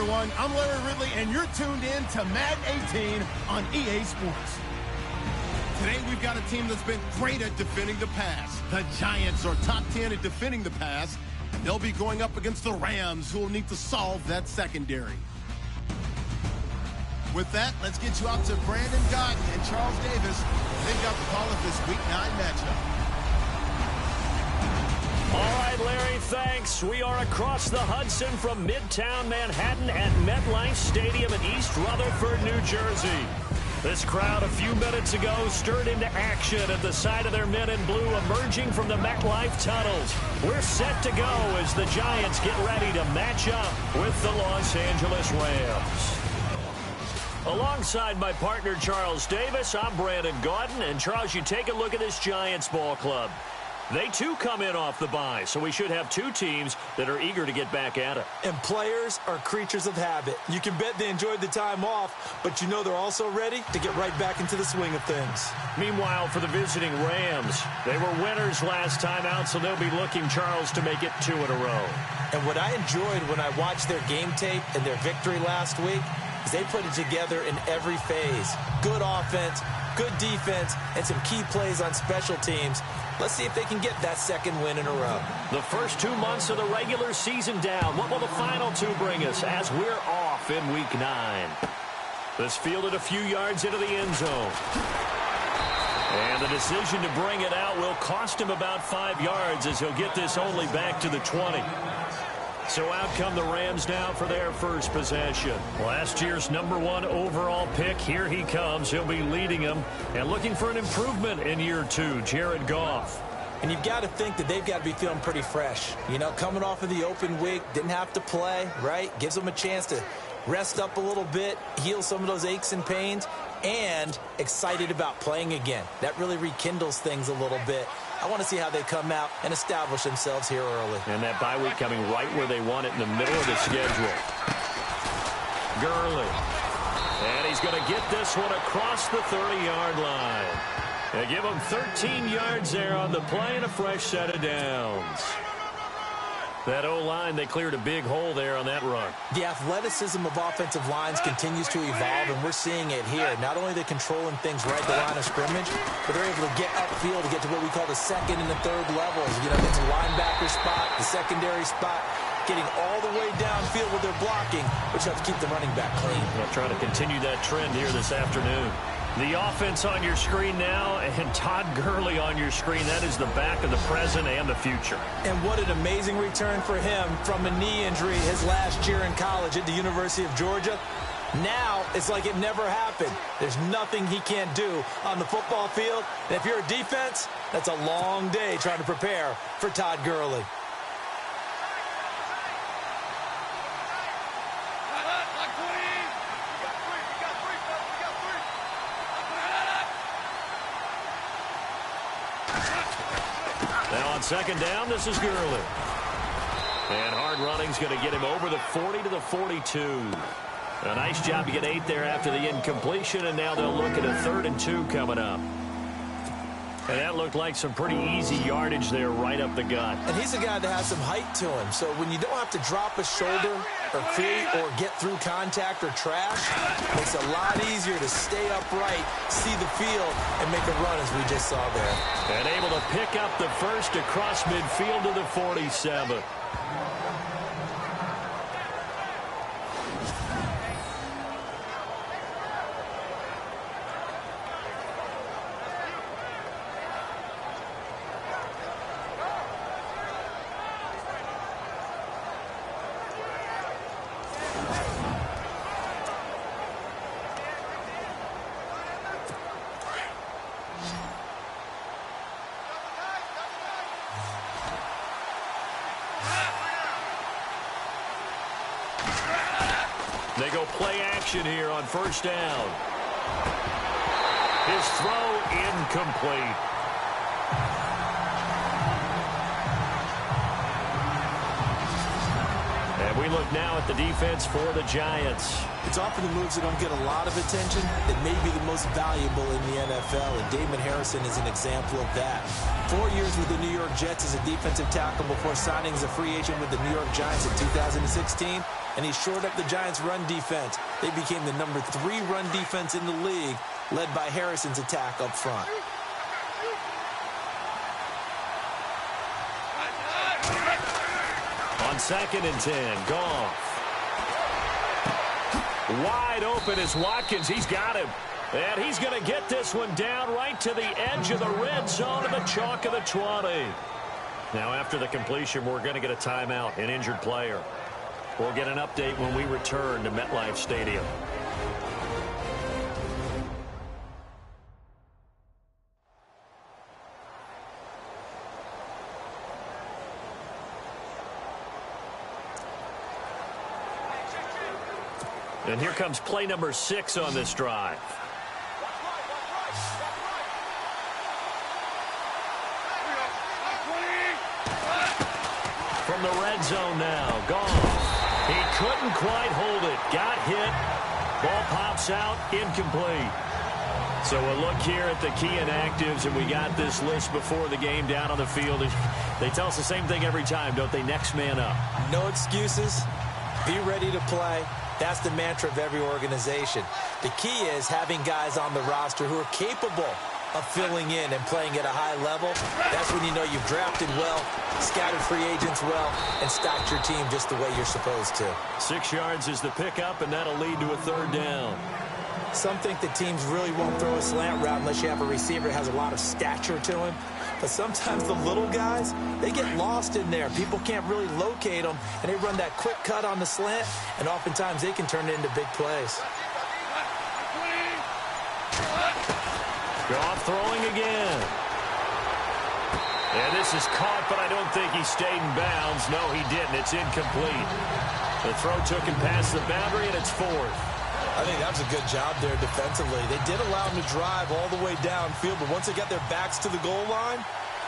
everyone. I'm Larry Ridley, and you're tuned in to Madden 18 on EA Sports. Today, we've got a team that's been great at defending the pass. The Giants are top 10 at defending the pass. They'll be going up against the Rams, who will need to solve that secondary. With that, let's get you out to Brandon Gaudin and Charles Davis. They've got the call of this Week 9 matchup. All right, Larry, thanks. We are across the Hudson from Midtown Manhattan at MetLife Stadium in East Rutherford, New Jersey. This crowd a few minutes ago stirred into action at the side of their men in blue emerging from the MetLife tunnels. We're set to go as the Giants get ready to match up with the Los Angeles Rams. Alongside my partner, Charles Davis, I'm Brandon Gaudin. And, Charles, you take a look at this Giants ball club. They, too, come in off the bye, so we should have two teams that are eager to get back at it. And players are creatures of habit. You can bet they enjoyed the time off, but you know they're also ready to get right back into the swing of things. Meanwhile, for the visiting Rams, they were winners last time out, so they'll be looking, Charles, to make it 2 in a row. And what I enjoyed when I watched their game tape and their victory last week is they put it together in every phase. Good offense, good defense, and some key plays on special teams. Let's see if they can get that second win in a row. The first 2 months of the regular season down. What will the final 2 bring us as we're off in Week 9? This fielded a few yards into the end zone. And the decision to bring it out will cost him about 5 yards as he'll get this only back to the 20. So out come the Rams now for their first possession. Last year's #1 overall pick, here he comes. He'll be leading them and looking for an improvement in year 2, Jared Goff. And you've got to think that they've got to be feeling pretty fresh. You know, coming off of the open week, didn't have to play, right? Gives them a chance to rest up a little bit, heal some of those aches and pains, and excited about playing again. That really rekindles things a little bit. I want to see how they come out and establish themselves here early. And that bye week coming right where they want it in the middle of the schedule. Gurley. And he's going to get this one across the 30-yard line. They give him 13 yards there on the play and a fresh set of downs. That O-line, they cleared a big hole there on that run. The athleticism of offensive lines continues to evolve, and we're seeing it here. Not only are they controlling things right at the line of scrimmage, but they're able to get upfield to get to what we call the second and the third levels. You know, get to the linebacker spot, the secondary spot, getting all the way downfield with their blocking, which helps keep the running back clean. They'll try to continue that trend here this afternoon. The offense on your screen now, and Todd Gurley on your screen. That is the back of the present and the future. And what an amazing return for him from a knee injury his last year in college at the University of Georgia. Now, it's like it never happened. There's nothing he can't do on the football field. And if you're a defense, that's a long day trying to prepare for Todd Gurley. Now on second down, this is Gurley. And hard running's going to get him over the 40 to the 42. A nice job to get 8 there after the incompletion, and now they'll look at a 3rd and 2 coming up. And that looked like some pretty easy yardage there right up the gut. And he's a guy that has some height to him, so when you don't have to drop a shoulder or create or get through contact or trash, it makes it a lot easier to stay upright, see the field, and make a run as we just saw there. And able to pick up the first across midfield to the 47. They go play action here on first down. His throw incomplete. And we look now at the defense for the Giants. It's often the moves that don't get a lot of attention that may be the most valuable in the NFL, and Damon Harrison is an example of that. 4 years with the New York Jets as a defensive tackle before signing as a free agent with the New York Giants in 2016. and he shored up the Giants' run defense. They became the number 3 run defense in the league, led by Harrison's attack up front. On 2nd and 10, Goff. Wide open is Watkins. He's got him. And he's going to get this one down right to the edge of the red zone of the chalk of the 20. Now, after the completion, we're going to get a timeout, an injured player. We'll get an update when we return to MetLife Stadium. And here comes play number 6 on this drive. From the red zone now, Goff. He couldn't quite hold it. Got hit. Ball pops out, incomplete. So we'll look here at the key inactives, and we got this list before the game down on the field. They tell us the same thing every time, don't they? Next man up. No excuses. Be ready to play. That's the mantra of every organization. The key is having guys on the roster who are capable of filling in and playing at a high level. That's when you know you've drafted well, scouted free agents well, and stocked your team just the way you're supposed to. 6 yards is the pickup, and that'll lead to a 3rd down. Some think that teams really won't throw a slant route unless you have a receiver that has a lot of stature to him. But sometimes the little guys, they get lost in there. People can't really locate them, and they run that quick cut on the slant, and oftentimes they can turn it into big plays. Goff throwing again. And this is caught, but I don't think he stayed in bounds. No, he didn't. It's incomplete. The throw took him past the boundary, and it's 4th. I think that was a good job there defensively. They did allow him to drive all the way downfield, but once they got their backs to the goal line,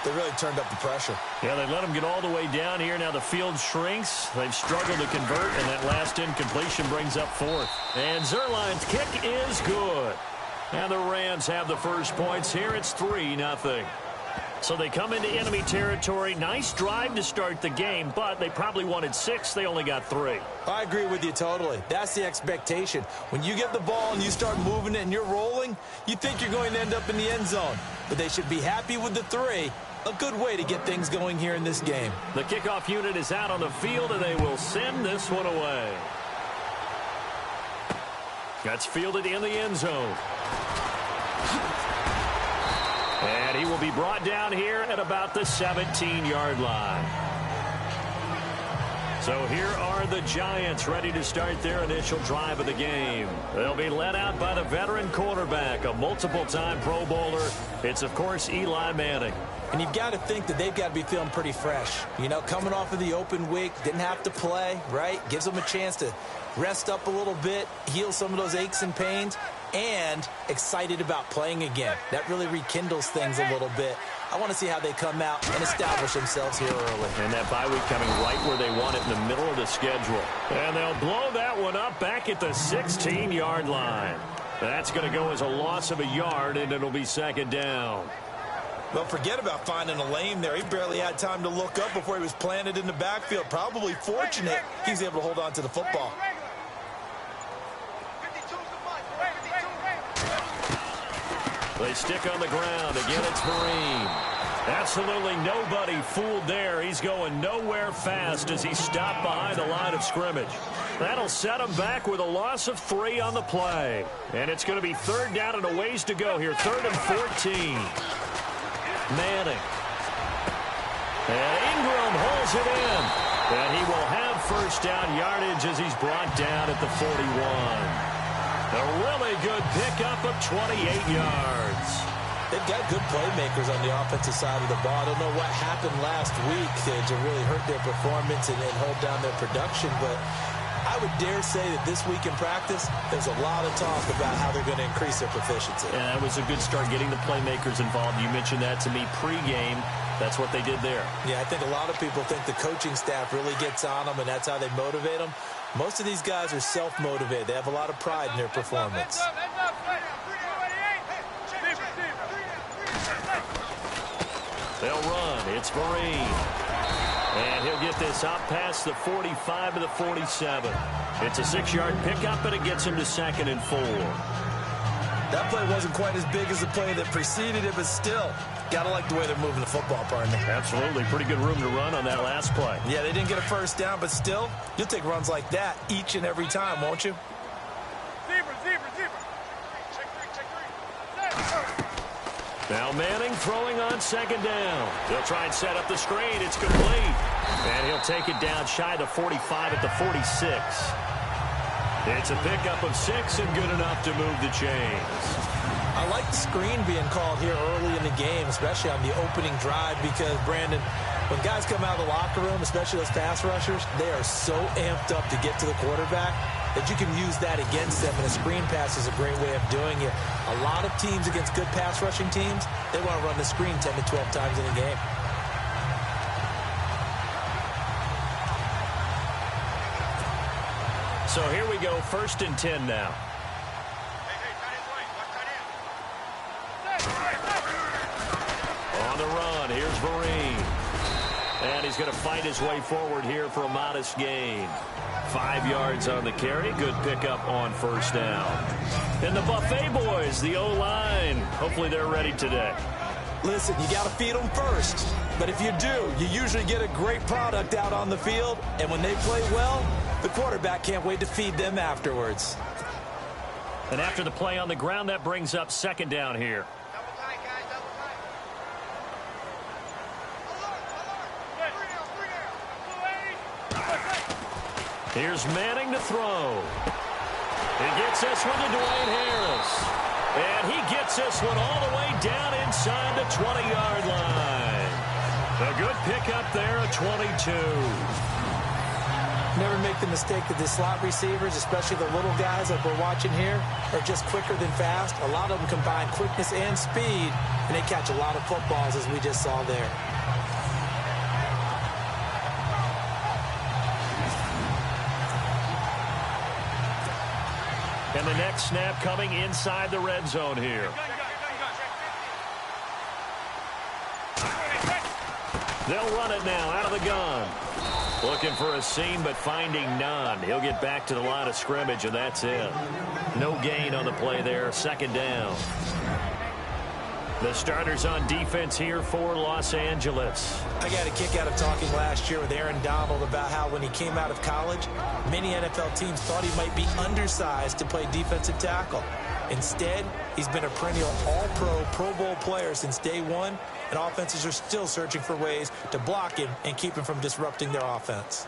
they really turned up the pressure. Yeah, they let him get all the way down here. Now the field shrinks. They've struggled to convert, and that last incompletion brings up 4th. And Zuerlein's kick is good. And the Rams have the first points here. It's 3-0. So they come into enemy territory. Nice drive to start the game, but they probably wanted 6. They only got 3. I agree with you totally. That's the expectation. When you get the ball and you start moving it and you're rolling, you think you're going to end up in the end zone. But they should be happy with the 3. A good way to get things going here in this game. The kickoff unit is out on the field, and they will send this one away. That's fielded in the end zone. And he will be brought down here at about the 17-yard line. So here are the Giants ready to start their initial drive of the game. They'll be led out by the veteran quarterback, a multiple-time Pro Bowler. It's, of course, Eli Manning. And you've got to think that they've got to be feeling pretty fresh. You know, coming off of the open week, didn't have to play, right? Gives them a chance to rest up a little bit, heal some of those aches and pains, and excited about playing again. That really rekindles things a little bit. I want to see how they come out and establish themselves here early. And that bye week coming right where they want it, in the middle of the schedule. And they'll blow that one up back at the 16-yard line. That's going to go as a loss of a yard, and it'll be 2nd down. Well, forget about finding a lane there. He barely had time to look up before he was planted in the backfield. Probably fortunate he's able to hold on to the football. They stick on the ground. Again, it's Vereen. Absolutely nobody fooled there. He's going nowhere fast as he stopped behind the line of scrimmage. That'll set him back with a loss of 3 on the play. And it's going to be 3rd down and a ways to go here. 3rd and 14. Manning. And Ingram holds it in. And he will have first down yardage as he's brought down at the 41. A really good pickup of 28 yards. They've got good playmakers on the offensive side of the ball. I don't know what happened last week to really hurt their performance and hold down their production, but I would dare say that this week in practice, there's a lot of talk about how they're going to increase their proficiency. Yeah, that was a good start getting the playmakers involved. You mentioned that to me pregame. That's what they did there. Yeah, I think a lot of people think the coaching staff really gets on them, and that's how they motivate them. Most of these guys are self-motivated. They have a lot of pride in their performance. They'll run. It's Vereen. And he'll get this up past the 45 to the 47. It's a 6-yard pickup, and it gets him to 2nd and 4. That play wasn't quite as big as the play that preceded it, but still, got to like the way they're moving the football, partner. Absolutely. Pretty good room to run on that last play. Yeah, they didn't get a first down, but still, you'll take runs like that each and every time, won't you? Now Manning throwing on 2nd down. He'll try and set up the screen. It's complete. And he'll take it down shy of the 45 at the 46. It's a pickup of 6 and good enough to move the chains. I like the screen being called here early in the game, especially on the opening drive, because, Brandon, when guys come out of the locker room, especially those pass rushers, they are so amped up to get to the quarterback that you can use that against them, and a screen pass is a great way of doing it. A lot of teams against good pass rushing teams, they want to run the screen 10 to 12 times in a game. So here we go, 1st and 10 now. On the run, here's Vereen. And he's going to fight his way forward here for a modest gain. 5 yards on the carry. Good pickup on 1st down. And the Buffet boys, the O-line. Hopefully they're ready today. Listen, you got to feed them first. But if you do, you usually get a great product out on the field. And when they play well, the quarterback can't wait to feed them afterwards. And after the play on the ground, that brings up 2nd down here. Here's Manning to throw. He gets this one to Dwayne Harris. And he gets this one all the way down inside the 20-yard line. A good pickup there at 22. Never make the mistake that the slot receivers, especially the little guys like we're watching here, are just quicker than fast. A lot of them combine quickness and speed, and they catch a lot of footballs, as we just saw there. And the next snap coming inside the red zone here. They'll run it now out of the gun. Looking for a seam, but finding none. He'll get back to the line of scrimmage, and that's it. No gain on the play there. 2nd down. The starters on defense here for Los Angeles. I got a kick out of talking last year with Aaron Donald about how when he came out of college, many NFL teams thought he might be undersized to play defensive tackle. Instead, he's been a perennial all-pro, Pro Bowl player since day one, and offenses are still searching for ways to block him and keep him from disrupting their offense.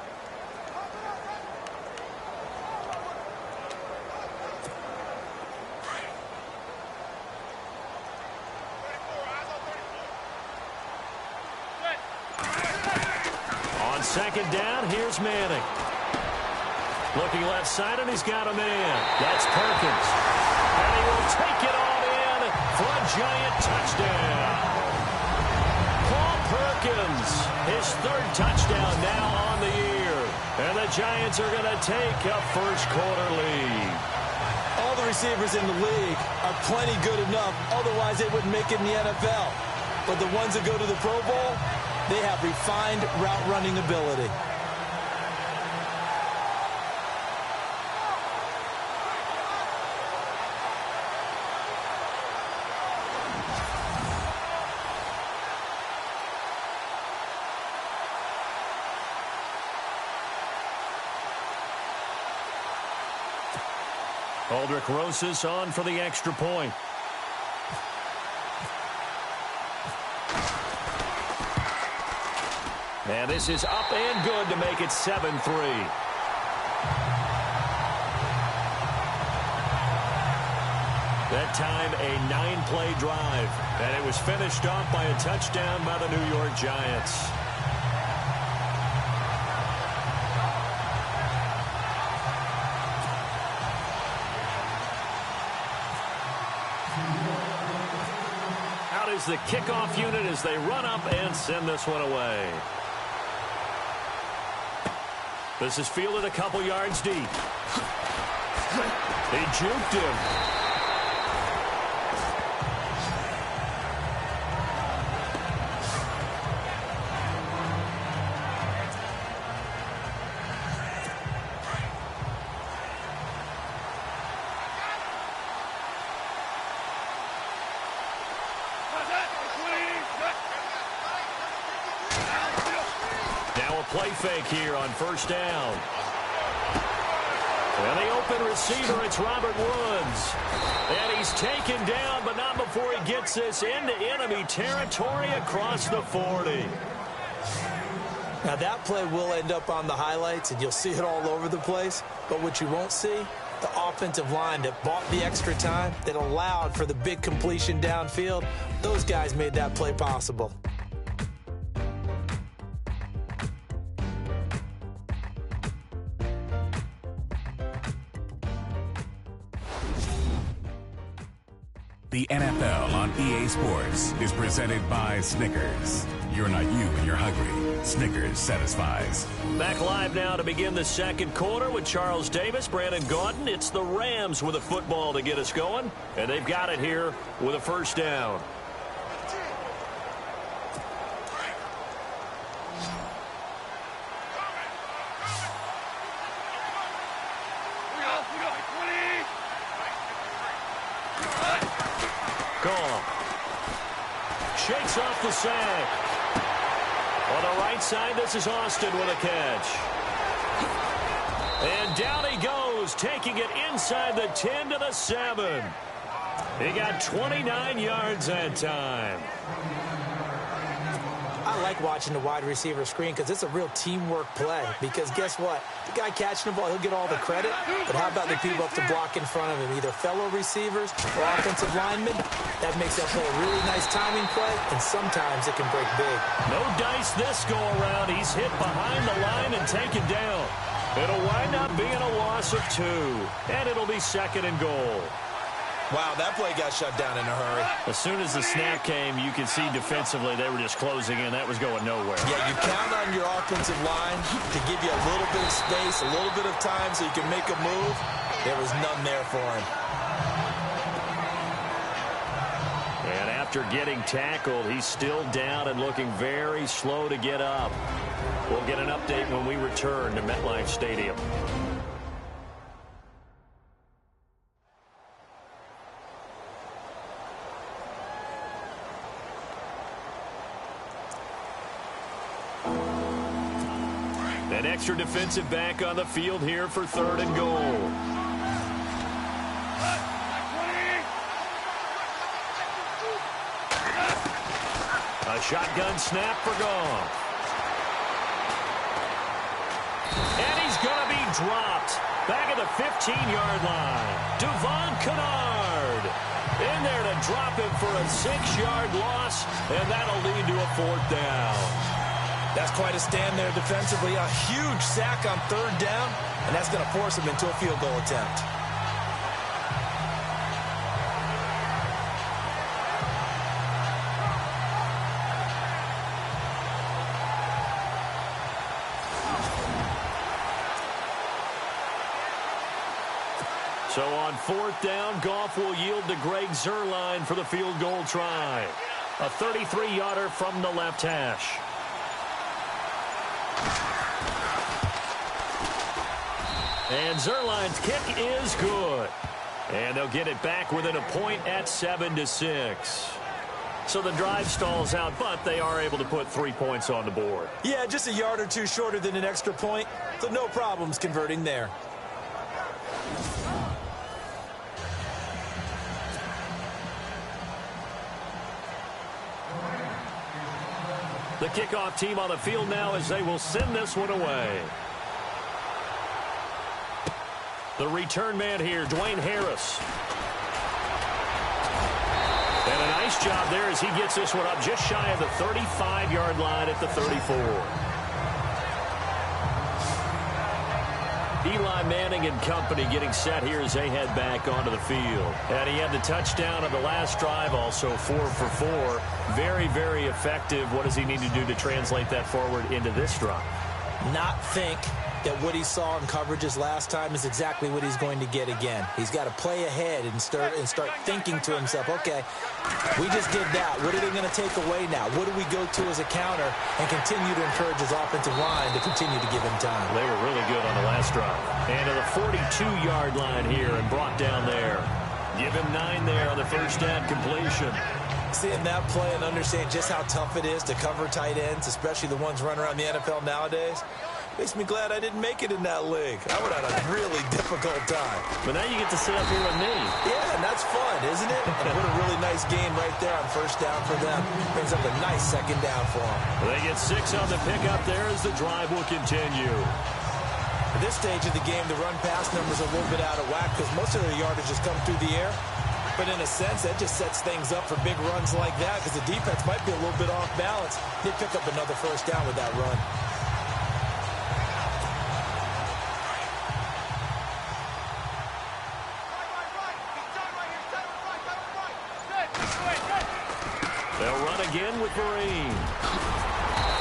On 2nd down, here's Manning. Looking left side, and he's got a man. That's Perkins. And he will take it all in for a giant touchdown. Paul Perkins, his 3rd touchdown now on the year. And the Giants are going to take a first-quarter lead. All the receivers in the league are plenty good enough. Otherwise, they wouldn't make it in the NFL. But the ones that go to the Pro Bowl, they have refined route-running ability. Aldrick Rosas on for the extra point. And this is up and good to make it 7-3. That time a 9-play drive. And it was finished off by a touchdown by the New York Giants. Out is the kickoff unit as they run up and send this one away. This is fielded a couple yards deep. They juked him. play fake here on first down. And the open receiver, it's Robert Woods. And he's taken down, but not before he gets this into enemy territory across the 40. Now, that play will end up on the highlights, and you'll see it all over the place. But what you won't see, the offensive line that bought the extra time, that allowed for the big completion downfield, those guys made that play possible. The NFL on EA Sports is presented by Snickers. You're not you when you're hungry. Snickers satisfies. Back live now to begin the second quarter with Charles Davis, Brandon Gaudin. It's the Rams with a football to get us going, and they've got it here with a first down. Shakes off the sack. On the right side, this is Austin with a catch. And down he goes, taking it inside the 10 to the 7. He got 29 yards that time. I like watching the wide receiver screen because it's a real teamwork play. Because guess what? The guy catching the ball, he'll get all the credit. But how about the people up to block in front of him? Either fellow receivers or offensive linemen. That makes that play a really nice timing play, and sometimes it can break big. No dice this go around. He's hit behind the line and taken down. It'll wind up being a loss of 2. And it'll be second and goal. Wow, that play got shut down in a hurry. As soon as the snap came, you can see defensively they were just closing in. That was going nowhere. Yeah, you count on your offensive line to give you a little bit of space, a little bit of time so you can make a move. There was none there for him. And after getting tackled, he's still down and looking very slow to get up. We'll get an update when we return to MetLife Stadium. An extra defensive back on the field here for third and goal. A shotgun snap for Goff. And he's going to be dropped. Back at the 15-yard line. Devon Kennard in there to drop him for a 6-yard loss, and that'll lead to a 4th down. That's quite a stand there defensively. A huge sack on third down, and that's going to force him into a field goal attempt. So on 4th down, Goff will yield to Greg Zuerlein for the field goal try. A 33-yarder from the left hash. And Zuerlein's kick is good. And they'll get it back within a point at 7-6. So the drive stalls out, but they are able to put 3 points on the board. Yeah, just a yard or two shorter than an extra point, so no problems converting there. The kickoff team on the field now as they will send this one away. The return man here, Dwayne Harris. And a nice job there as he gets this one up just shy of the 35-yard line at the 34. Eli Manning and company getting set here as they head back onto the field. And he had the touchdown on the last drive, also 4 for 4. Very, very effective. What does he need to do to translate that forward into this drive? Not think that what he saw in coverages last time is exactly what he's going to get again. He's got to play ahead and start thinking to himself, okay, we just did that. What are they going to take away now? What do we go to as a counter? And continue to encourage his offensive line to continue to give him time. They were really good on the last drive. And to the 42-yard line here and brought down there. Give him 9 there on the first down completion. Seeing that play and understanding just how tough it is to cover tight ends, especially the ones running around the NFL nowadays, makes me glad I didn't make it in that league. I would have had a really difficult time. But now you get to sit up here with me. Yeah, and that's fun, isn't it? And what a really nice game right there on first down for them. Brings up a nice second down for them. They get 6 on the pickup there as the drive will continue. At this stage of the game, the run-pass numbers are a little bit out of whack because most of their yardage has come through the air. But in a sense, that just sets things up for big runs like that because the defense might be a little bit off balance. They pick up another first down with that run. They'll run again with Vereen.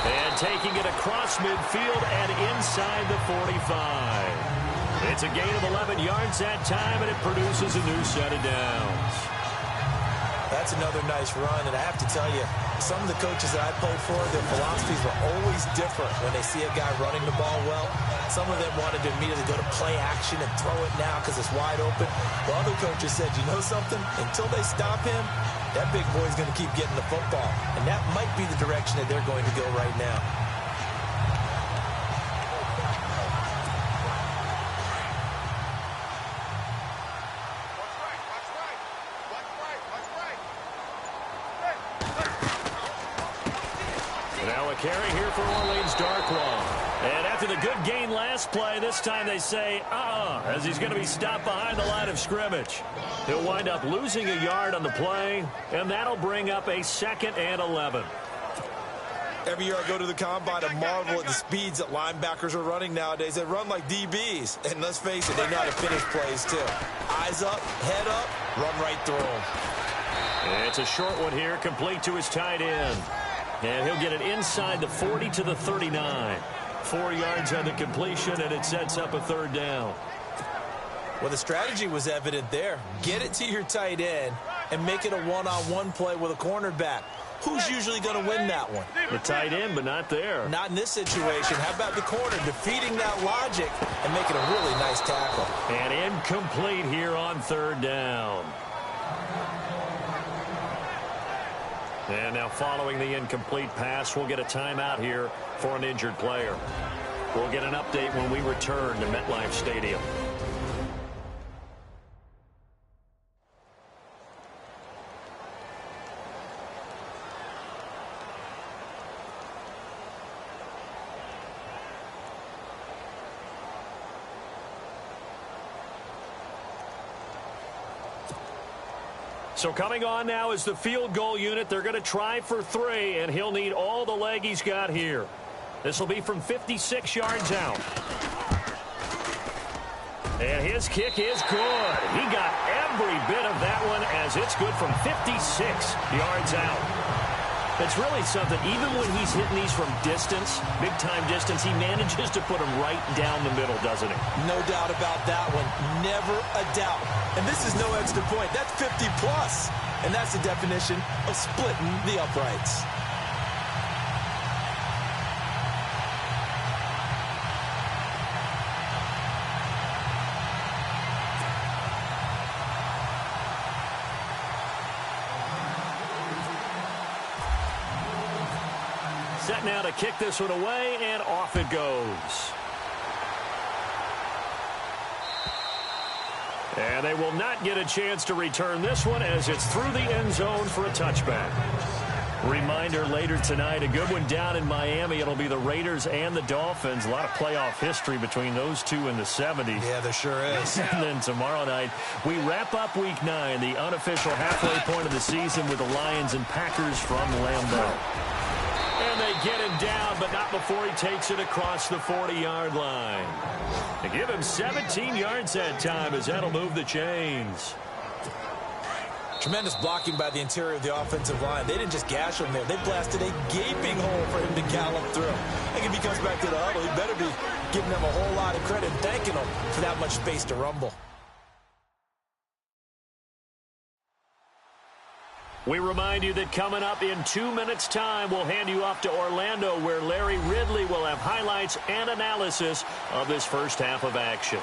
And taking it across midfield and inside the 45. It's a gain of 11 yards that time, and it produces a new set of downs. That's another nice run, and I have to tell you, some of the coaches that I played for, their philosophies were always different when they see a guy running the ball well. Some of them wanted to immediately go to play action and throw it now because it's wide open. While other coaches said, you know something? Until they stop him, that big boy's going to keep getting the football. And that might be the direction that they're going to go right now. Now a carry here for Orleans Darkwa. And after the good gain last play, this time they say, as he's going to be stopped behind the line of scrimmage. He'll wind up losing a yard on the play, and that'll bring up a 2nd and 11. Every year I go to the combine and marvel at the speeds that linebackers are running nowadays. They run like DBs. And let's face it, they know how to finish plays too. Eyes up, head up, run right through them. And it's a short one here, complete to his tight end. And he'll get it inside the 40 to the 39. 4 yards on the completion, and it sets up a 3rd down. Well, the strategy was evident there. Get it to your tight end and make it a one-on-one play with a cornerback. Who's usually going to win that one? The tight end, but not there. Not in this situation. How about the corner defeating that logic and making a really nice tackle? And incomplete here on 3rd down. And now following the incomplete pass, we'll get a timeout here for an injured player. We'll get an update when we return to MetLife Stadium. So coming on now is the field goal unit. They're going to try for 3, and he'll need all the leg he's got here. This will be from 56 yards out. And his kick is good. He got every bit of that one as it's good from 56 yards out. It's really something. Even when he's hitting these from distance, big-time distance, he manages to put them right down the middle, doesn't he? No doubt about that one. Never a doubt. And this is no extra point. That's 50-plus. And that's the definition of splitting the uprights. Set now to kick this one away, and off it goes. And they will not get a chance to return this one as it's through the end zone for a touchback. Reminder later tonight, a good one down in Miami. It'll be the Raiders and the Dolphins. A lot of playoff history between those two in the 70s. Yeah, there sure is. And then tomorrow night, we wrap up Week 9, the unofficial halfway point of the season with the Lions and Packers from Lambeau. And they get him down, but not before he takes it across the 40-yard line. They give him 17 yards that time as that'll move the chains. Tremendous blocking by the interior of the offensive line. They didn't just gash him there. They blasted a gaping hole for him to gallop through. I think if he comes back to the huddle, he better be giving them a whole lot of credit and thanking them for that much space to rumble. We remind you that coming up in 2 minutes' time, we'll hand you off to Orlando, where Larry Ridley will have highlights and analysis of this first half of action.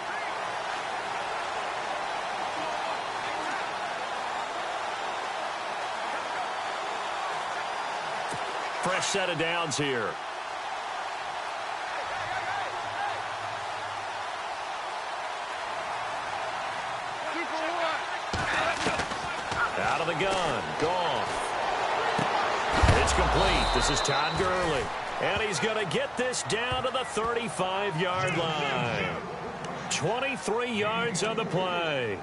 fresh set of downs here. Out of the gun. Gone. It's complete. This is Todd Gurley. And he's going to get this down to the 35-yard line. 23 yards on the play.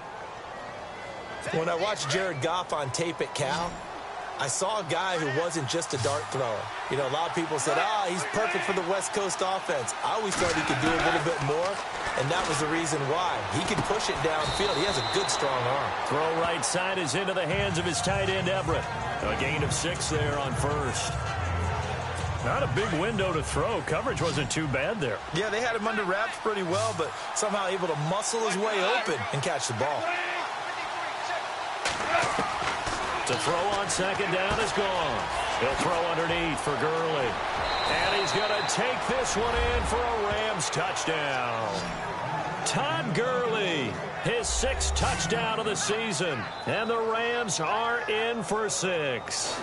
When I watched Jared Goff on tape at Cal, I saw a guy who wasn't just a dart thrower. You know, a lot of people said, he's perfect for the West Coast offense. I always thought he could do a little bit more, and that was the reason why. He can push it downfield. He has a good, strong arm. Throw right side is into the hands of his tight end, Everett. A gain of 6 there on first. Not a big window to throw. Coverage wasn't too bad there. Yeah, they had him under wraps pretty well, but somehow able to muscle his way open and catch the ball. To throw on second down is gone. He'll throw underneath for Gurley. And he's going to take this one in for a Rams touchdown. Todd Gurley, his 6th touchdown of the season. And the Rams are in for 6.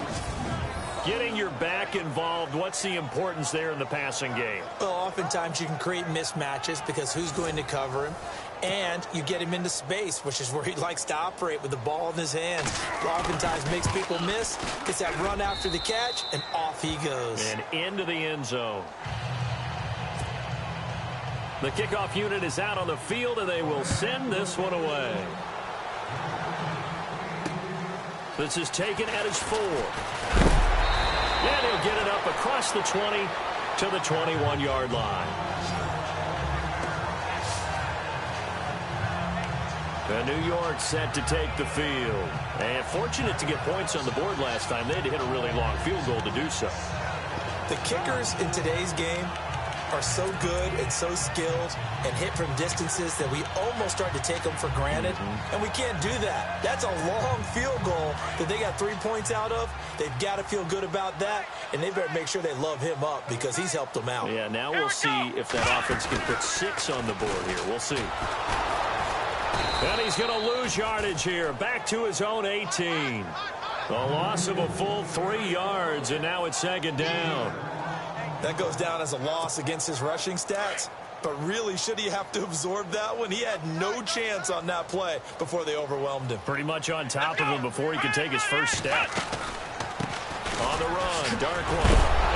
Getting your back involved, what's the importance there in the passing game? Well, oftentimes you can create mismatches because who's going to cover him? And you get him into space, which is where he likes to operate with the ball in his hands. Oftentimes makes people miss, gets that run after the catch, and off he goes. And into the end zone. The kickoff unit is out on the field, and they will send this one away. This is taken at his 4. And he'll get it up across the 20 to the 21-yard line. And New York set to take the field. And fortunate to get points on the board last time. They had to hit a really long field goal to do so. The kickers in today's game are so good and so skilled and hit from distances that we almost start to take them for granted. And we can't do that. That's a long field goal that they got 3 points out of. They've got to feel good about that, and they better make sure they love him up because he's helped them out. Yeah, now we'll see if that offense can put 6 on the board here. We'll see. And he's going to lose yardage here. Back to his own 18. A loss of a full 3 yards, and now it's second down. That goes down as a loss against his rushing stats. But really, should he have to absorb that one? He had no chance on that play before they overwhelmed him. Pretty much on top of him before he could take his first step. On the run, Darkwa.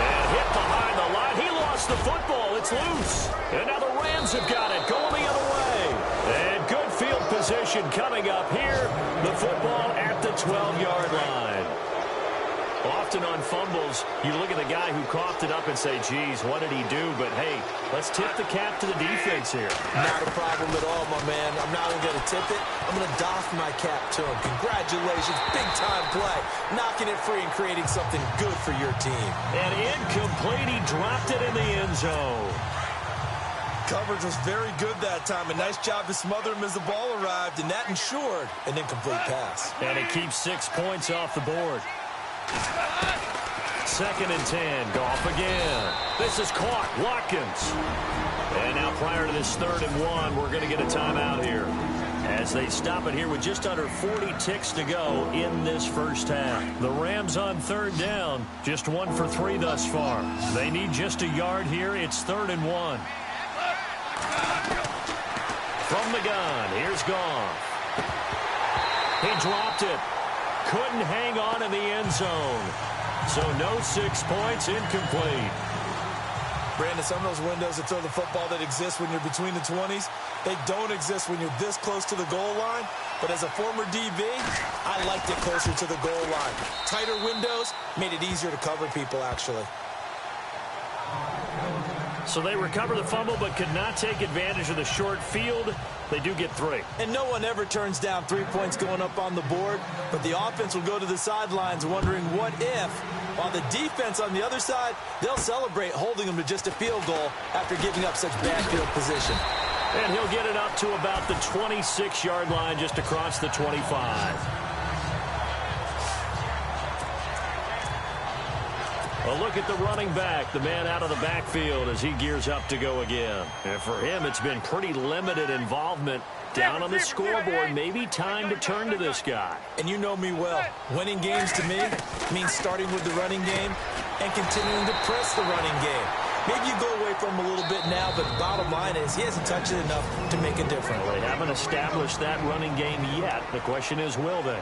And hit behind the line. He lost the football. It's loose. And now the Rams have got it going the other way. And good field position coming up here. The football at the 12-yard line. Often on fumbles, you look at the guy who coughed it up and say, geez, what did he do? But, hey, let's tip the cap to the defense here. Not a problem at all, my man. I'm not even going to tip it. I'm going to doff my cap to him. Congratulations. Big-time play. Knocking it free and creating something good for your team. And incomplete. He dropped it in the end zone. Coverage was very good that time. A nice job to smother him as the ball arrived, and that ensured an incomplete pass. And it keeps 6 points off the board. 2nd and 10. Goff again. This is caught. Watkins. And now prior to this 3rd and 1, we're going to get a timeout here as they stop it here with just under 40 ticks to go in this first half. The Rams on 3rd down. Just 1 for 3 thus far. They need just a yard here. It's 3rd and 1. From the gun, here's Goff. He dropped it. Couldn't hang on in the end zone. So no 6 points, incomplete. Brandon, some of those windows to throw the football that exist when you're between the 20s, they don't exist when you're this close to the goal line. But as a former DB, I liked it closer to the goal line. Tighter windows made it easier to cover people, actually. So they recover the fumble but could not take advantage of the short field. They do get 3. And no one ever turns down 3 points going up on the board, but the offense will go to the sidelines wondering what if, while the defense on the other side, they'll celebrate holding them to just a field goal after giving up such bad field position. And he'll get it up to about the 26-yard line just across the 25. A look at the running back, the man out of the backfield as he gears up to go again. And for him, it's been pretty limited involvement down on the scoreboard. Maybe time to turn to this guy. And you know me well. Winning games to me means starting with the running game and continuing to press the running game. Maybe you go away from him a little bit now, but bottom line is he hasn't touched it enough to make a difference. Well, they haven't established that running game yet. The question is, will they?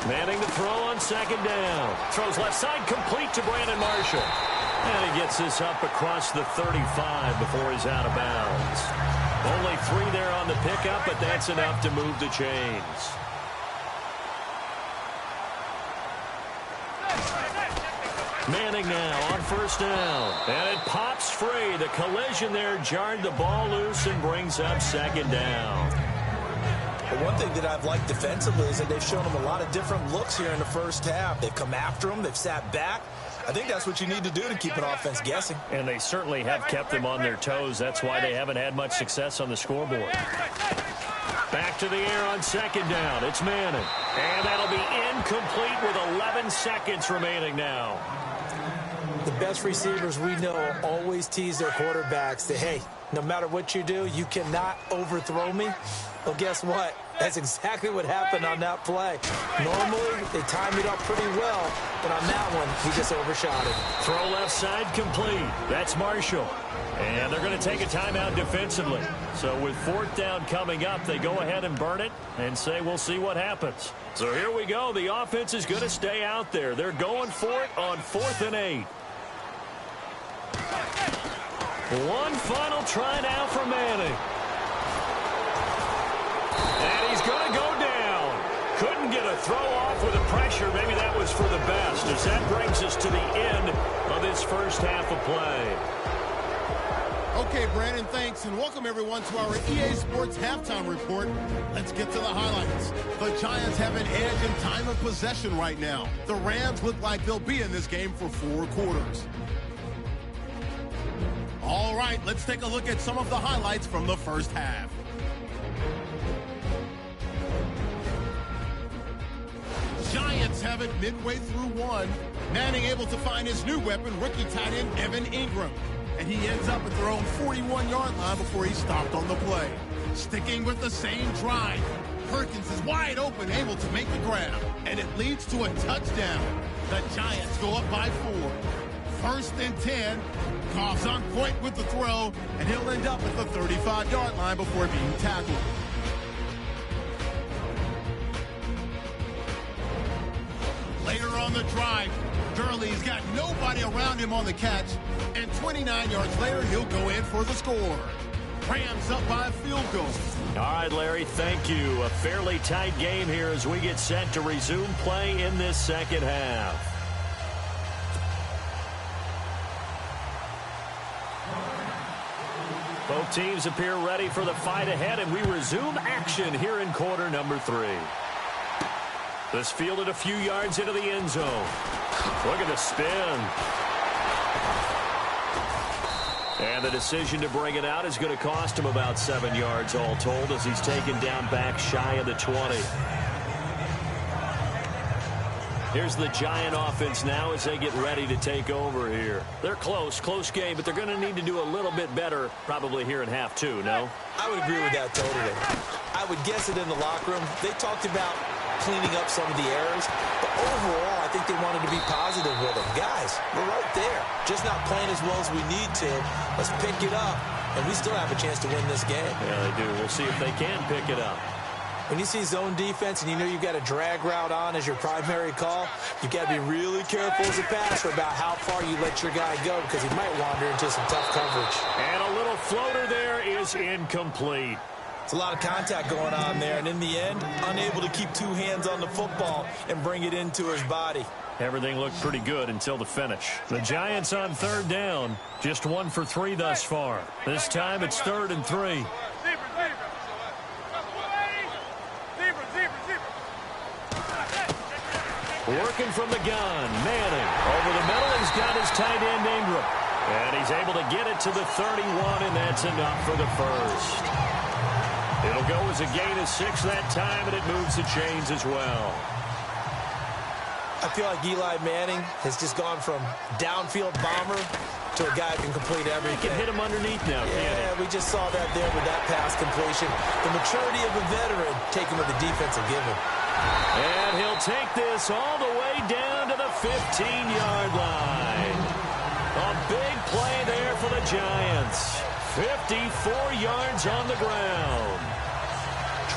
Manning to throw on second down. Throws left side, complete to Brandon Marshall. And he gets this up across the 35 before he's out of bounds. Only 3 there on the pickup, but that's enough to move the chains. Manning now on first down. And it pops free. The collision there jarred the ball loose and brings up second down. But one thing that I've liked defensively is that they've shown him a lot of different looks here in the first half. They've come after him. They've sat back. I think that's what you need to do to keep an offense guessing. And they certainly have kept them on their toes. That's why they haven't had much success on the scoreboard. Back to the air on second down. It's Manning. And that'll be incomplete with 11 seconds remaining now. The best receivers we know always tease their quarterbacks that, hey, no matter what you do, you cannot overthrow me. Well, guess what? That's exactly what happened on that play. Normally, they time it up pretty well, but on that one, he just overshot it. Throw left side complete. That's Marshall. And they're going to take a timeout defensively. So with 4th down coming up, they go ahead and burn it and say we'll see what happens. So here we go. The offense is going to stay out there. They're going for it on 4th and 8. One final try now for Manning. And he's going to go down. Couldn't get a throw off with the pressure. Maybe that was for the best, as that brings us to the end of this first half of play. Okay, Brandon, thanks, and welcome everyone to our EA Sports Halftime Report. Let's get to the highlights. The Giants have an edge in time of possession right now. The Rams look like they'll be in this game for 4 quarters. All right, let's take a look at some of the highlights from the first half. Giants have it midway through 1. Manning able to find his new weapon, rookie tight end Evan Ingram. And he ends up at their own 41-yard line before he's stopped on the play. Sticking with the same drive, Perkins is wide open, able to make the grab. And it leads to a touchdown. The Giants go up by 4. 1st and 10. Goff's on point with the throw, and he'll end up at the 35-yard line before being tackled. Later on the drive, Gurley's got nobody around him on the catch, and 29 yards later, he'll go in for the score. Rams up by a field goal. All right, Larry, thank you. A fairly tight game here as we get set to resume play in this second half. Both teams appear ready for the fight ahead, and we resume action here in quarter number 3. This fielded a few yards into the end zone. Look at the spin. And the decision to bring it out is going to cost him about 7 yards all told as he's taken down back shy of the 20. Here's the Giant offense now as they get ready to take over here. They're close game, but they're going to need to do a little bit better probably here in half 2, no? I would agree with that totally. I would guess it in the locker room. They talked about cleaning up some of the errors, but overall, I think they wanted to be positive with them. Guys, we're right there. Just not playing as well as we need to. Let's pick it up, and we still have a chance to win this game. Yeah, they do. We'll see if they can pick it up. When you see zone defense and you know you've got a drag route on as your primary call, you've got to be really careful as a passer about how far you let your guy go because he might wander into some tough coverage. And a little floater there is incomplete. It's a lot of contact going on there, and in the end, unable to keep 2 hands on the football and bring it into his body. Everything looked pretty good until the finish. The Giants on 3rd down, just 1 for 3 thus far. This time it's 3rd and 3. Working from the gun, Manning. Over the middle, he's got his tight end Ingram. And he's able to get it to the 31, and that's enough for the first. It'll go as a gain of 6 that time, and it moves the chains as well. I feel like Eli Manning has just gone from downfield bomber to a guy who can complete everything. He can hit him underneath now, yeah, we just saw that there with that pass completion. The maturity of a veteran taking what the defense will give him. And he'll take this all the way down to the 15-yard line. A big play there for the Giants. 54 yards on the ground.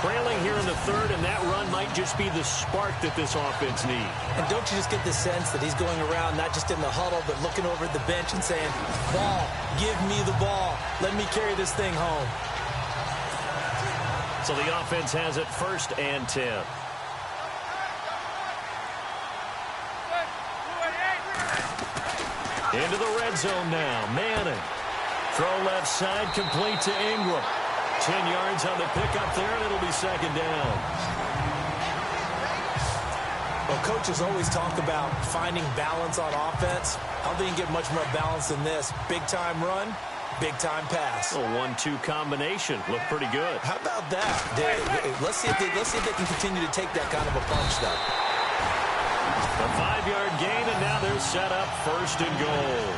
Trailing here in the third, and that run might just be the spark that this offense needs. And don't you just get the sense that he's going around, not just in the huddle, but looking over at the bench and saying, ball, give me the ball. Let me carry this thing home. So the offense has it 1st and 10. Into the red zone now. Manning. Throw left side, complete to Ingram. 10 yards on the pickup there, and it'll be 2nd down. Well, coaches always talk about finding balance on offense. I don't think you can get much more balance than this. Big-time run, big-time pass. A 1-2 combination. Looked pretty good. How about that? Let's see if they can continue to take that kind of a punch, though. A 5-yard gain, and now they're set up 1st and goal.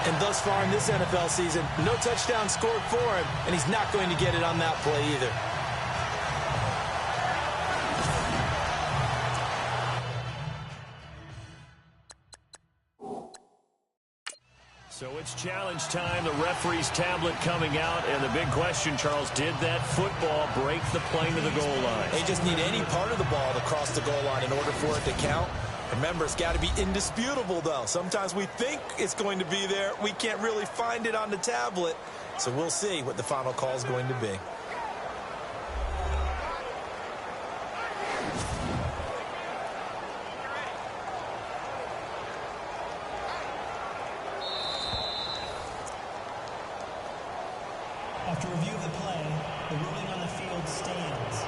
And thus far in this NFL season, no touchdown scored for him, and he's not going to get it on that play either. So it's challenge time. The referee's tablet coming out, and the big question, Charles, did that football break the plane to the goal line? They just need any part of the ball to cross the goal line in order for it to count. Remember, it's got to be indisputable, though. Sometimes we think it's going to be there. We can't really find it on the tablet. So we'll see what the final call is going to be. After review of the play, the ruling on the field stands.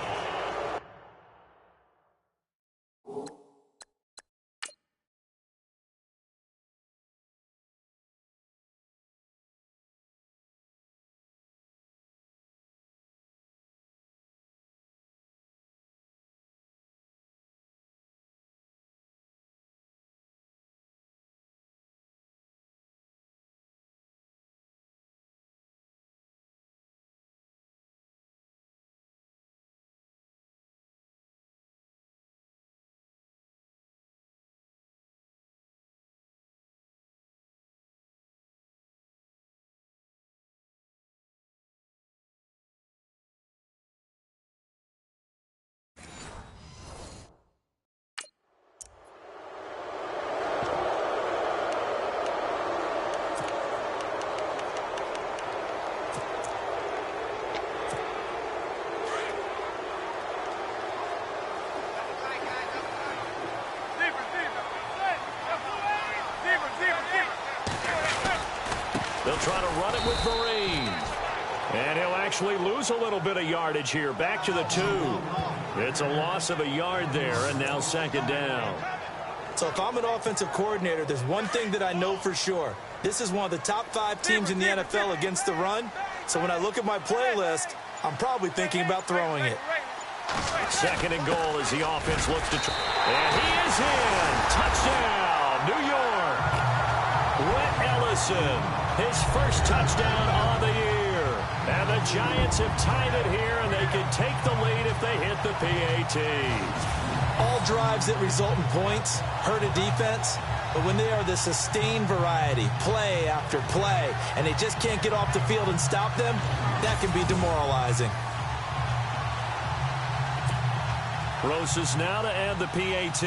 They'll try to run it with Vereen. And he'll actually lose a little bit of yardage here. Back to the 2. It's a loss of a yard there, and now 2nd down. So if I'm an offensive coordinator, there's one thing that I know for sure. This is one of the top 5 teams in the NFL against the run. So when I look at my playlist, I'm probably thinking about throwing it. 2nd and goal as the offense looks to try. And he is in. Touchdown, New York. Rhett Ellison, his first touchdown on the year. And the Giants have tied it here, and they can take the lead if they hit the PAT. All drives that result in points hurt a defense, but when they are the sustained variety, play after play, and they just can't get off the field and stop them, that can be demoralizing. Rosas now to add the PAT.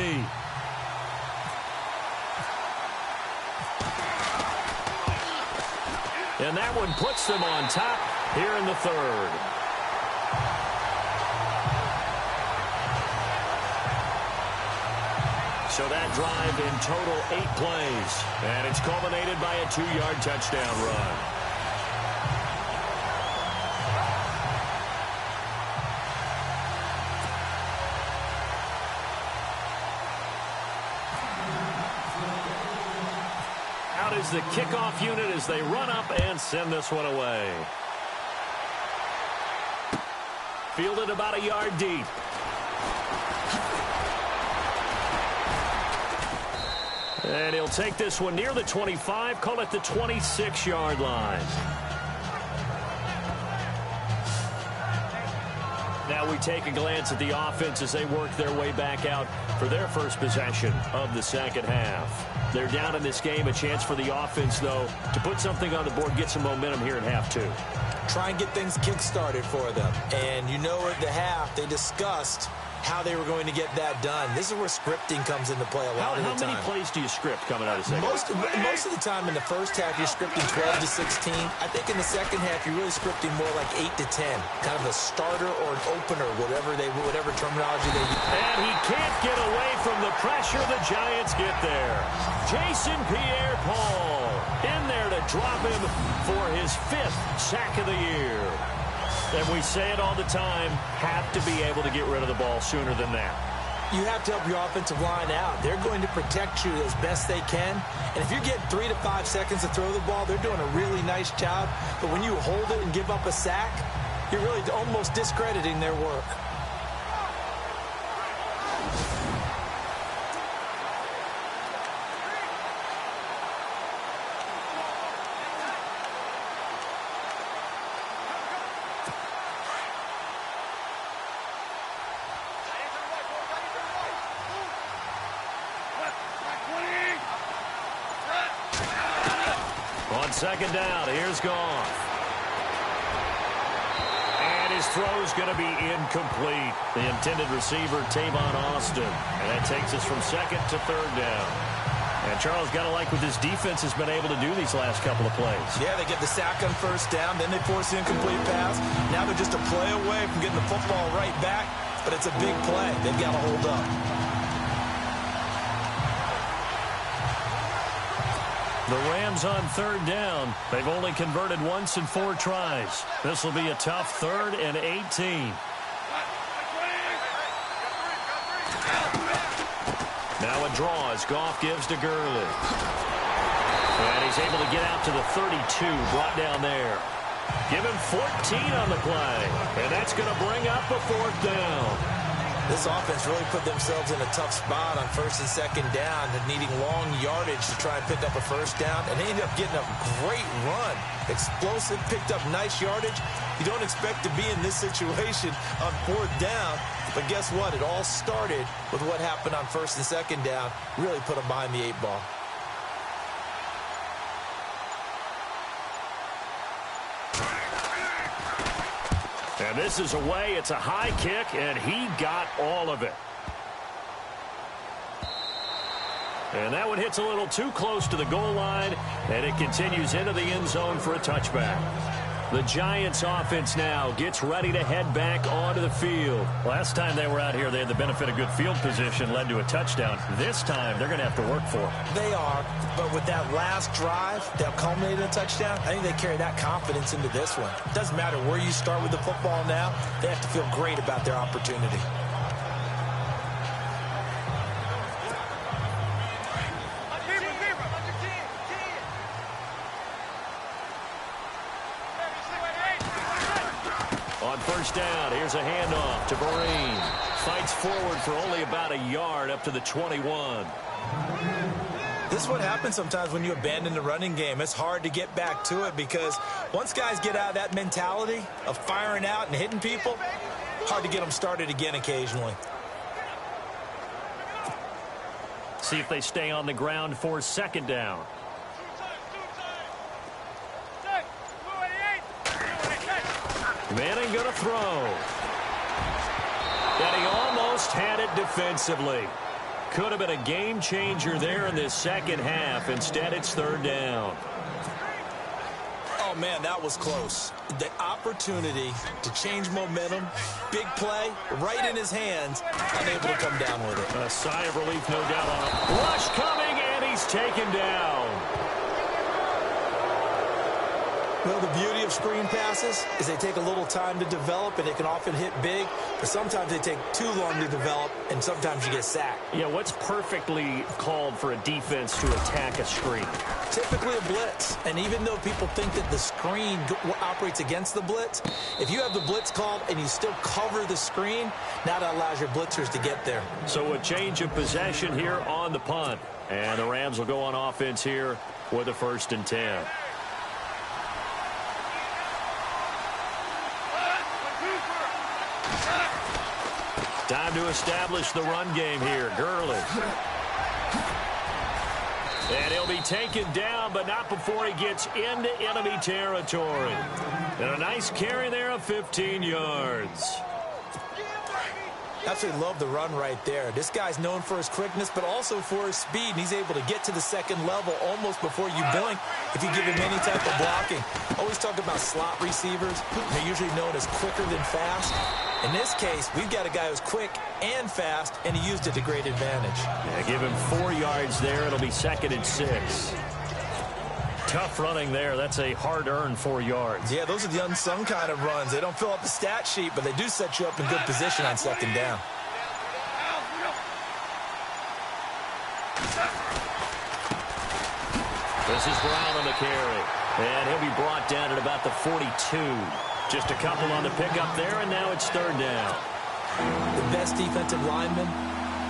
And that one puts them on top here in the 3rd. So that drive in total 8 plays. And it's culminated by a 2-yard touchdown run. is the kickoff unit as they run up and send this one away. Fielded about a yard deep. And he'll take this one near the 25, call it the 26-yard line. Now we take a glance at the offense as they work their way back out for their first possession of the second half. They're down in this game. A chance for the offense, though, to put something on the board, get some momentum here in half two. Try and get things kick-started for them. And you know at the half, they discussed how they were going to get that done. This is where scripting comes into play a lot of the time. How many plays do you script coming out of second? Most of the time in the first half, you're scripting 12 to 16. I think in the second half, you're really scripting more like 8 to 10. Kind of a starter or an opener, whatever terminology they use. And he can't get away from the pressure. The Giants get there. Jason Pierre-Paul in there to drop him for his 5th sack of the year. And we say it all the time, have to be able to get rid of the ball sooner than that. You have to help your offensive line out. They're going to protect you as best they can. And if you're getting 3 to 5 seconds to throw the ball, they're doing a really nice job. But when you hold it and give up a sack, you're really almost discrediting their work. Second down, here's Goff. And his throw's going to be incomplete. The intended receiver, Tavon Austin. And that takes us from second to third down. And Charles, got to like what this defense has been able to do these last couple of plays. Yeah, they get the sack on first down, then they force the incomplete pass. Now they're just a play away from getting the football right back, but it's a big play. They've got to hold up. The Rams on third down. They've only converted once in 4 tries. This will be a tough 3rd and 18. Now a draw as Goff gives to Gurley. And he's able to get out to the 32, brought down there. Give him 14 on the play. And that's going to bring up a 4th down. This offense really put themselves in a tough spot on first and second down and needing long yardage to try and pick up a first down. And they ended up getting a great run. Explosive, picked up nice yardage. You don't expect to be in this situation on 4th down. But guess what? It all started with what happened on first and second down. Really put them behind the 8 ball. And this is away. It's a high kick, and he got all of it. And that one hits a little too close to the goal line, and it continues into the end zone for a touchback. The Giants offense now gets ready to head back onto the field. Last time they were out here, they had the benefit of good field position, led to a touchdown. This time, they're going to have to work for it. They are, but with that last drive that culminated in a touchdown, I think they carry that confidence into this one. It doesn't matter where you start with the football now, they have to feel great about their opportunity. On first down, here's a handoff to Vereen. Fights forward for only about a yard up to the 21. This is what happens sometimes when you abandon the running game. It's hard to get back to it because once guys get out of that mentality of firing out and hitting people, hard to get them started again occasionally. See if they stay on the ground for second down. Manning going to throw. And he almost had it defensively. Could have been a game changer there in this second half. Instead, it's third down. Oh, man, that was close. The opportunity to change momentum, big play, right in his hands, unable to come down with it. A sigh of relief, no doubt on him. Rush coming, and he's taken down. Well, the beauty of screen passes is they take a little time to develop, and they can often hit big, but sometimes they take too long to develop, and sometimes you get sacked. Yeah, what's perfectly called for a defense to attack a screen? Typically a blitz, and even though people think that the screen operates against the blitz, if you have the blitz called and you still cover the screen, now that allows your blitzers to get there. So a change of possession here on the punt, and the Rams will go on offense here with a 1st and 10. Time to establish the run game here. Gurley. And he'll be taken down, but not before he gets into enemy territory. And a nice carry there of 15 yards. Absolutely love the run right there. This guy's known for his quickness, but also for his speed, and he's able to get to the second level almost before you blink if you give him any type of blocking. Always talk about slot receivers. They're usually known as quicker than fast. In this case, we've got a guy who's quick and fast, and he used it to great advantage. Yeah, give him 4 yards there. It'll be 2nd and 6. Tough running there. That's a hard-earned 4 yards. Yeah, those are the unsung kind of runs. They don't fill up the stat sheet, but they do set you up in good position on 2nd down. This is Brown on the carry. And he'll be brought down at about the 42. Just a couple on the pickup there, and now it's 3rd down. The best defensive linemen,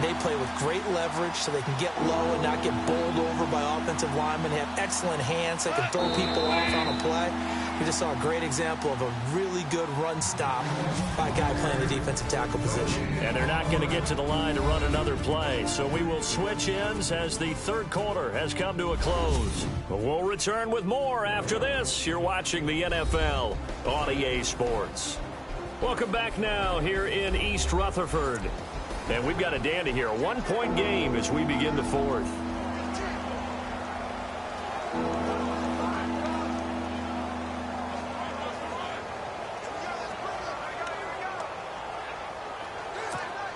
they play with great leverage so they can get low and not get bowled over by offensive linemen. They have excellent hands. They can throw people off on a play. We just saw a great example of a really good run stop by a guy playing the defensive tackle position. And they're not going to get to the line to run another play. So we will switch ends as the 3rd quarter has come to a close. But we'll return with more after this. You're watching the NFL on EA Sports. Welcome back now here in East Rutherford. And we've got a dandy here. A 1-point game as we begin the 4th.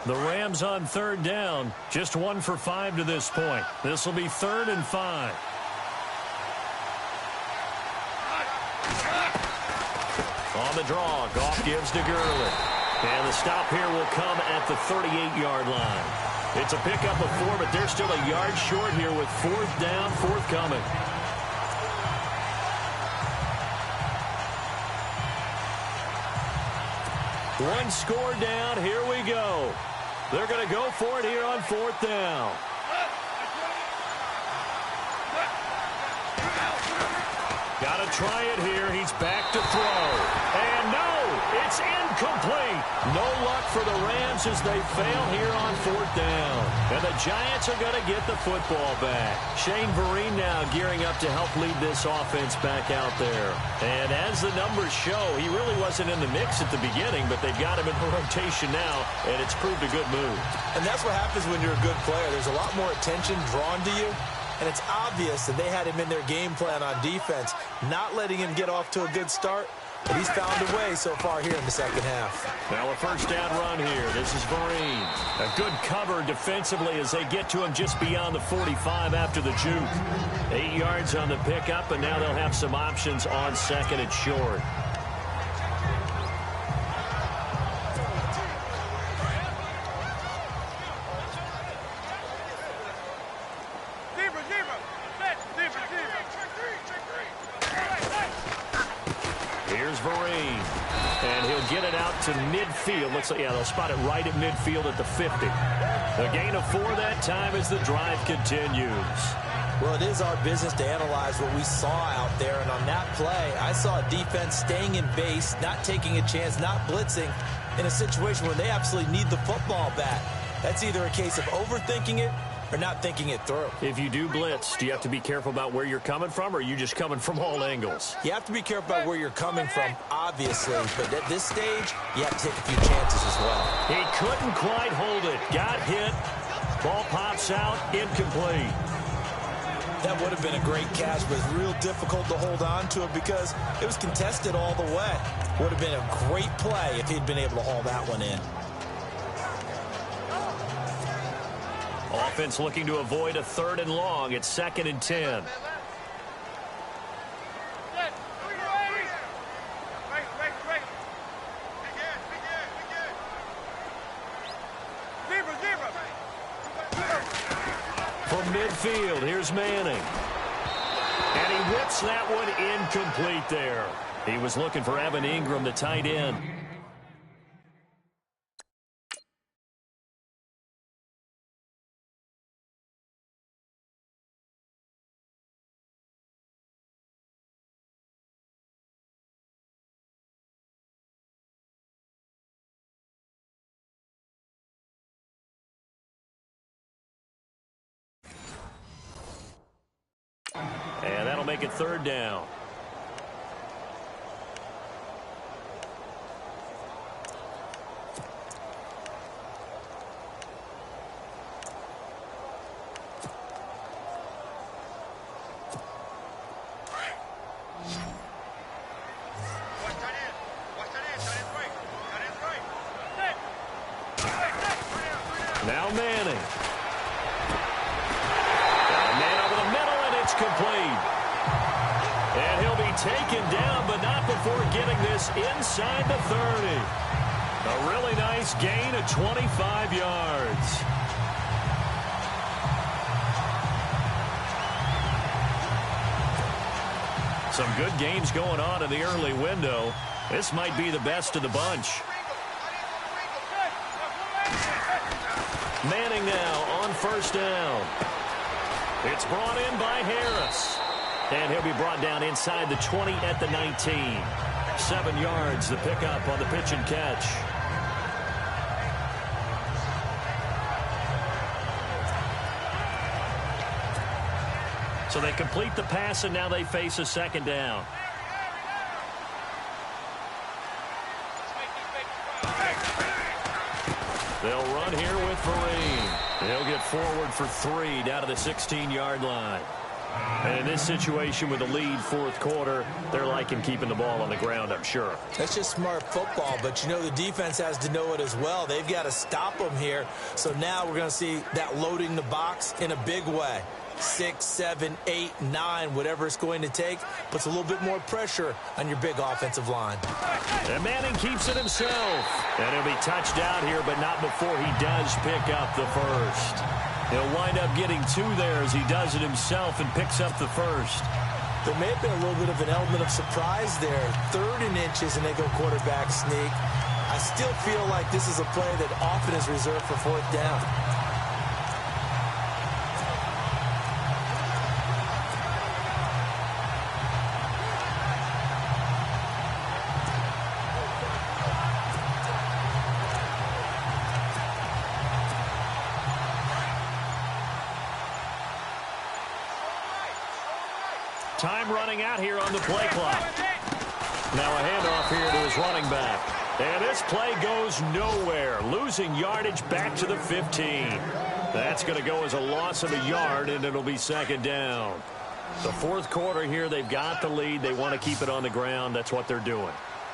The Rams on 3rd down. Just 1 for 5 to this point. This will be 3rd and 5. On the draw, Goff gives to Gurley. And the stop here will come at the 38-yard line. It's a pickup of 4, but they're still a yard short here with 4th down, forthcoming. One score down. Here we go. They're going to go for it here on 4th down. Got to try it here. He's back to throw. And no, it's incomplete. No luck for the Rams as they fail here on 4th down. And the Giants are going to get the football back. Shane Vereen now gearing up to help lead this offense back out there. And as the numbers show, he really wasn't in the mix at the beginning, but they've got him in rotation now, and it's proved a good move. And that's what happens when you're a good player. There's a lot more attention drawn to you. And it's obvious that they had him in their game plan on defense, not letting him get off to a good start. But he's found a way so far here in the 2nd half. Now a 1st down run here. This is Vereen. A good cover defensively as they get to him just beyond the 45 after the juke. 8 yards on the pickup, and now they'll have some options on 2nd and short. Here's Vereen. And he'll get it out to midfield. Looks like, yeah, they'll spot it right at midfield at the 50. A gain of 4 that time as the drive continues. Well, it is our business to analyze what we saw out there. And on that play, I saw a defense staying in base, not taking a chance, not blitzing in a situation where they absolutely need the football back. That's either a case of overthinking it or not thinking it through. If you do blitz, do you have to be careful about where you're coming from, or are you just coming from all angles? You have to be careful about where you're coming from, obviously. But at this stage, you have to take a few chances as well. He couldn't quite hold it. Got hit. Ball pops out. Incomplete. That would have been a great catch, but it's real difficult to hold on to it because it was contested all the way. Would have been a great play if he'd been able to haul that one in. Offense looking to avoid a 3rd and long. It's 2nd and 10. midfield. Here's Manning. And he whips that one incomplete there. He was looking for Evan Ingram, the tight end. And that'll make it third down. Now Manning. Complete. And he'll be taken down, but not before getting this inside the 30. A really nice gain of 25 yards. Some good games going on in the early window. This might be the best of the bunch. Manning now on first down. It's brought in by Harris. And he'll be brought down inside the 20 at the 19. 7 yards, the pickup on the pitch and catch. So they complete the pass, and now they face a second down. They'll run here with Vereen. They'll get forward for 3 down to the 16-yard line. And in this situation with the lead fourth quarter, they're liking keeping the ball on the ground, I'm sure. That's just smart football, but you know the defense has to know it as well. They've got to stop them here. So now we're going to see that loading the box in a big way. 6, 7, 8, 9, whatever it's going to take, puts a little bit more pressure on your big offensive line. And Manning keeps it himself. And he'll be touched out here, but not before he does pick up the first. He'll wind up getting 2 there as he does it himself and picks up the first. There may have been a little bit of an element of surprise there. 3rd and inches, and they go quarterback sneak. I still feel like this is a play that often is reserved for 4th down. Time running out here on the play clock. Now a handoff here to his running back. And this play goes nowhere. Losing yardage back to the 15. That's going to go as a loss of a yard, and it'll be second down. The fourth quarter here, they've got the lead. They want to keep it on the ground. That's what they're doing.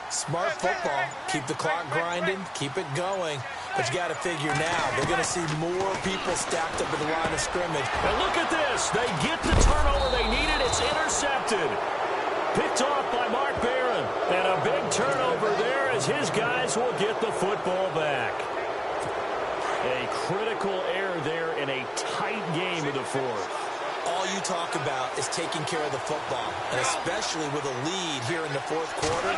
Smart football. Keep the clock grinding. Keep it going. But you got to figure now, they're going to see more people stacked up at the line of scrimmage. And look at this. They get the turnover they needed. It's intercepted. Picked off by Mark Barron. And a big turnover there as his guys will get the football back. A critical error there in a tight game of the fourth. All you talk about is taking care of the football, and especially with a lead here in the fourth quarter,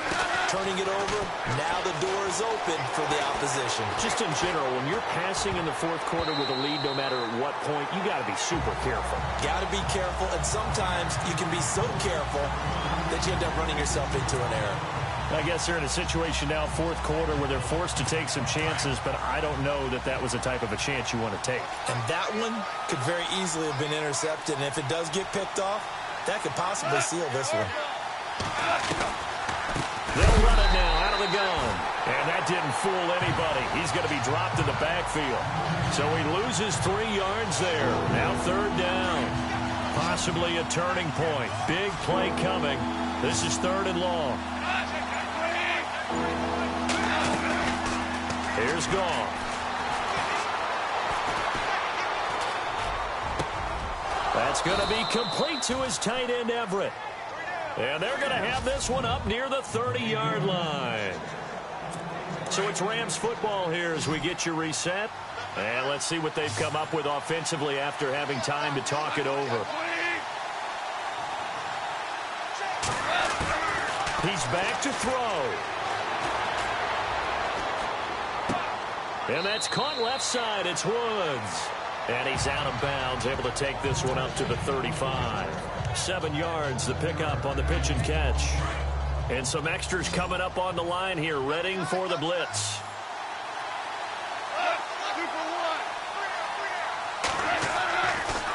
turning it over, now the door is open for the opposition. Just in general, when you're passing in the fourth quarter with a lead, no matter at what point, you got to be super careful. Got to be careful, and sometimes you can be so careful that you end up running yourself into an error. I guess they're in a situation now, fourth quarter, where they're forced to take some chances, but I don't know that that was the type of a chance you want to take. And that one could very easily have been intercepted, and if it does get picked off, that could possibly seal this one. They'll run it now out of the gun. And that didn't fool anybody. He's going to be dropped in the backfield. So he loses 3 yards there. Now third down. Possibly a turning point. Big play coming. This is 3rd and long. Here's Goff. That's going to be complete to his tight end, Everett. And they're going to have this one up near the 30-yard line. So it's Rams football here as we get you reset. And let's see what they've come up with offensively after having time to talk it over. He's back to throw. And that's caught left side. It's Woods. And he's out of bounds, able to take this one up to the 35. 7 yards, the pickup on the pitch and catch. And some extras coming up on the line here, readying for the blitz.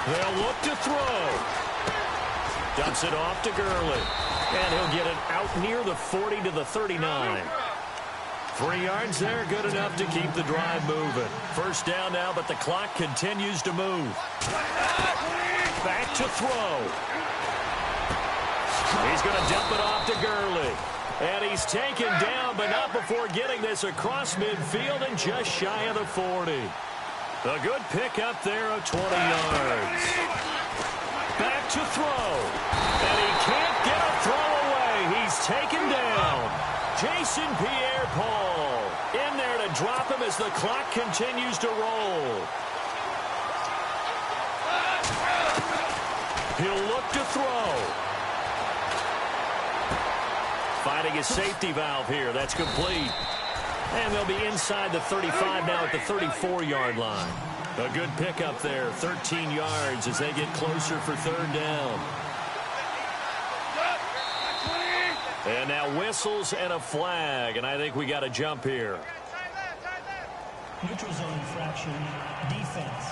They'll look to throw. Dumps it off to Gurley. And he'll get it out near the 40 to the 39. 3 yards there, good enough to keep the drive moving. First down now, but the clock continues to move. Back to throw. He's going to dump it off to Gurley. And he's taken down, but not before getting this across midfield and just shy of the 40. A good pickup there of 20 yards. Back to throw. And he can't get a throw away. He's taken down. Jason Pierre-Paul in there to drop him as the clock continues to roll. He'll look to throw. Finding his safety valve here. That's complete. And they'll be inside the 35 now at the 34-yard line. A good pickup there. 13 yards as they get closer for third down. And now whistles and a flag, and I think we got a jump here. Neutral zone infraction, defense.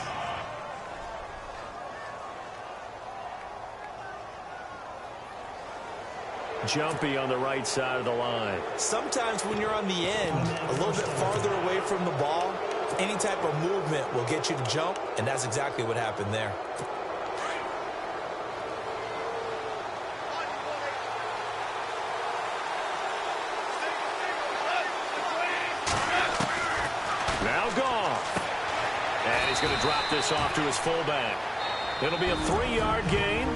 Jumpy on the right side of the line. Sometimes when you're on the end, a little bit farther away from the ball, any type of movement will get you to jump, and that's exactly what happened there. Now Goff. And he's going to drop this off to his fullback. It'll be a 3-yard gain.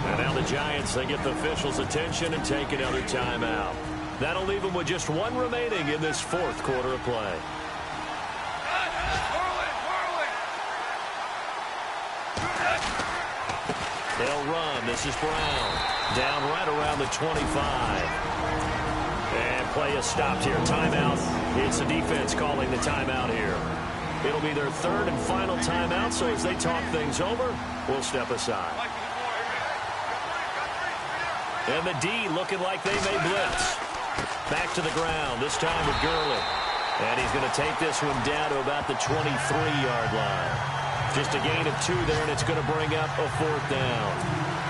And now the Giants, they get the officials' attention and take another timeout. That'll leave them with just 1 remaining in this 4th quarter of play. They'll run. This is Brown. Down right around the 25. And play is stopped here. Timeout. It's the defense calling the timeout here. It'll be their 3rd and final timeout, so as they talk things over, we'll step aside. And the D looking like they may blitz. Back to the ground, this time with Gurley. And he's going to take this one down to about the 23-yard line. Just a gain of 2 there, and it's going to bring up a 4th down.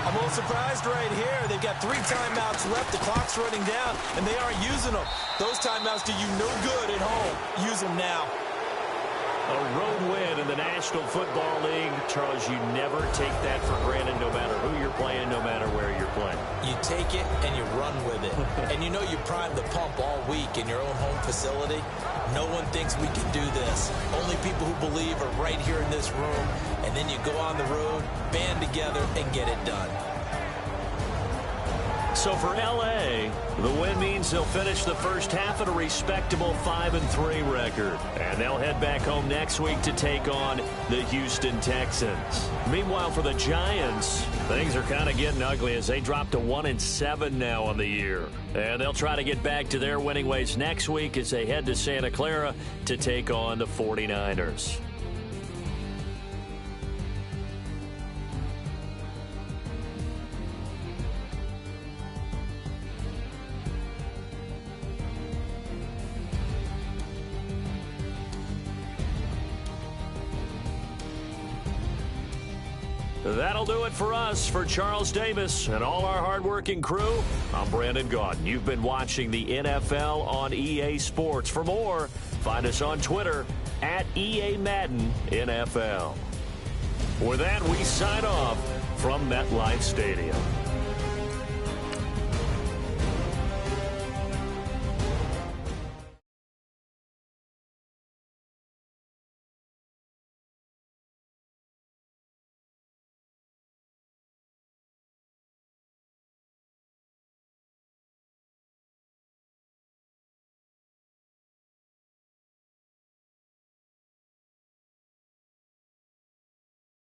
I'm a little surprised right here. They've got 3 timeouts left. The clock's running down, and they aren't using them. Those timeouts do you no good at home. Use them now. A road win in the National Football League. Charles, you never take that for granted no matter who you're playing, no matter where you're playing. You take it and you run with it. And you know you prime the pump all week in your own home facility. No one thinks we can do this. Only people who believe are right here in this room. And then you go on the road, band together, and get it done. So for L.A., the win means they'll finish the first half at a respectable 5-3 record. And they'll head back home next week to take on the Houston Texans. Meanwhile, for the Giants, things are kind of getting ugly as they drop to 1-7 now on the year. And they'll try to get back to their winning ways next week as they head to Santa Clara to take on the 49ers. That'll do it for us. For Charles Davis and all our hardworking crew, I'm Brandon Gaudin. You've been watching the NFL on EA Sports. For more, find us on Twitter at EA Madden NFL. With that, we sign off from MetLife Stadium.